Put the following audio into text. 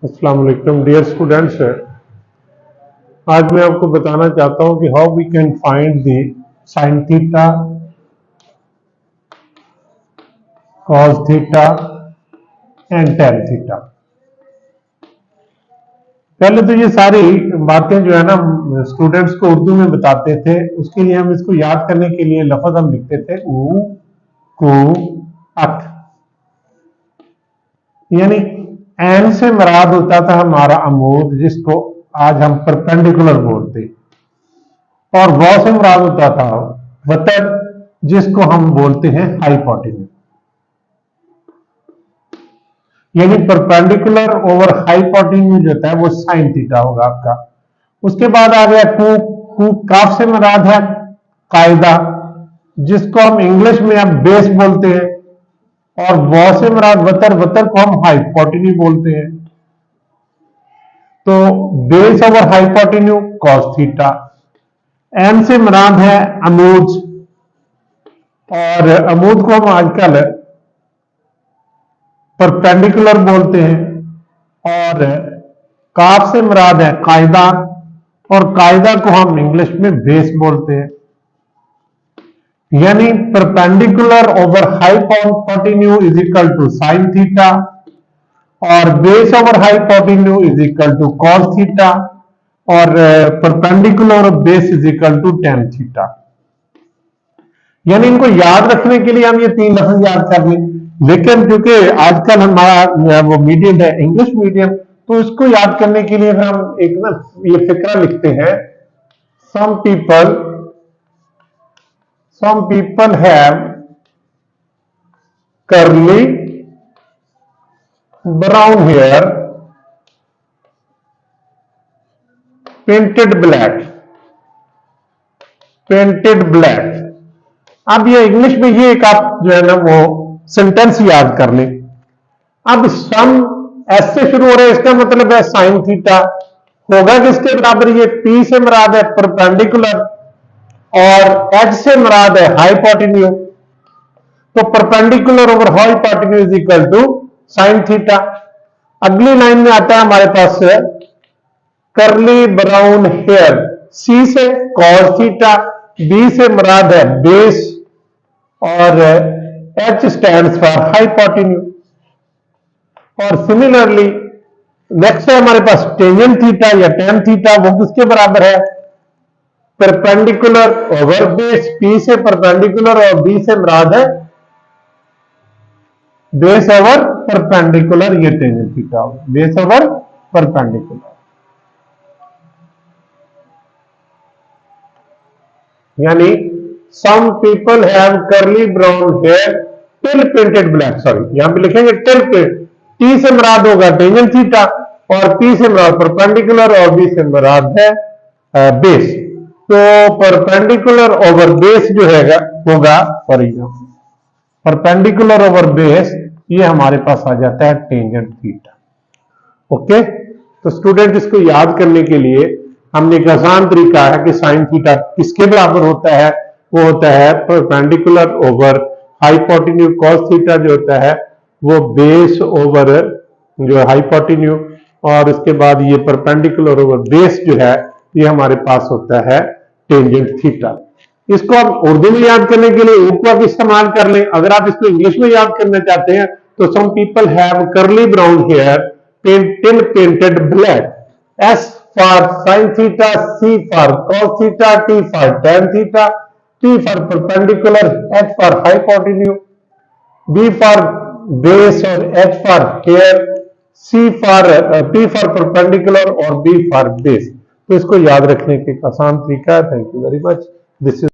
अस्सलाम वालेकुम dear students. आज मैं आपको बताना चाहता हूं कि how we can find the sine theta, cos theta and tan theta. पहले तो ये सारी बातें जो है ना स्टूडेंट्स को उर्दू में बताते थे, उसके लिए हम इसको याद करने के लिए लफ्ज हम लिखते थे ऊ कु अक, यानी एन से मुराद होता था हमारा अमूद, जिसको आज हम परपेंडिकुलर बोलते, और वॉ से मुराद होता था वतर, जिसको हम बोलते हैं हाइपोटेन्यूज। यानी परपेंडिकुलर ओवर हाइपोटेन्यूज होता है वो साइन थीटा होगा आपका। उसके बाद आ गया कू, कू काफ से मुराद है कायदा, जिसको हम इंग्लिश में अब बेस बोलते हैं, और वॉ से मुराद वतर, वतर को हम हाइपोटेन्यूज बोलते हैं। तो base over hypotenuse cos theta. N से मुराद है अमूद, और अमूद को हम आजकल परपेंडिकुलर बोलते हैं, और काफ से मुराद है कायदा, और कायदा को हम इंग्लिश में बेस बोलते हैं। यानी perpendicular over hypotenuse is equal to sine theta, और base over hypotenuse is equal to cos theta, और perpendicular base is equal to tan theta. यानी इनको याद रखने के लिए हम ये तीन लफ्ज याद कर लें, लेकिन क्योंकि आजकल हमारा वो मीडियम है इंग्लिश मीडियम, तो इसको याद करने के लिए हम एक ना ये फिक्रा लिखते हैं, some people have curly brown hair painted black. अब ये इंग्लिश में ये एक आप जो है ना वो सेंटेंस याद कर लें। अब सम एस से शुरू हो रहा है, इसका मतलब है साइन थीटा होगा किसके बराबर, ये पी से मुराद है परपेंडिकुलर, और एच से मुराद है हाइपोटेन्यूज। तो perpendicular over hypotenuse is equal to sine theta. अगली लाइन में आता है हमारे पास कर्ली ब्राउन हेयर, सी से कॉस थीटा, बी से मुराद है बेस, और एच स्टैंड्स फॉर हाइपोटेन्यूज। और सिमिलरली नेक्स्ट है हमारे पास टेंजेंट थीटा या टेन थीटा, वो किसके बराबर है, परपेंडिकुलर ओवर बेस, पी से परपेंडिकुलर और बी से मुराद है बेस ओवर परपेंडिकुलर, ये टेंजेंट थीटा होगा, बेस ओवर परपेंडिकुलर। यानी some people have curly brown hair till painted black, sorry यहां पे लिखेंगे टिल पेंट, टी से मुराद होगा टेंजेंट थीटा, और पी से मुराद परपेंडिकुलर, और बी से मुराद है बेस। तो परपेंडिकुलर ओवर बेस जो है होगा, सॉरी परपेंडिकुलर ओवर बेस, ये हमारे पास आ जाता है टेंजेंट थीटा। ओके, तो स्टूडेंट इसको याद करने के लिए हमने एक आसान तरीका है कि साइन थीटा किसके बराबर होता है, वो होता है perpendicular over hypotenuse. Cos theta जो होता है वो बेस ओवर जो हाइपोटेन्यूज, और उसके बाद ये परपेंडिकुलर ओवर बेस जो है ये हमारे पास होता है टेंजेंट थीटा। इसको आप उर्दू में याद करने के लिए ऊ को आप इस्तेमाल कर लें। अगर आप इसको इंग्लिश में याद करना चाहते हैं तो some people have curly brown hair till painted black, S for sine theta, C for cos theta, T for tan theta, T for perpendicular, H for hypotenuse, B for base और H for hair, C for P for perpendicular और B for base. तो इसको याद रखने के एक आसान तरीका है। Thank you very much. This is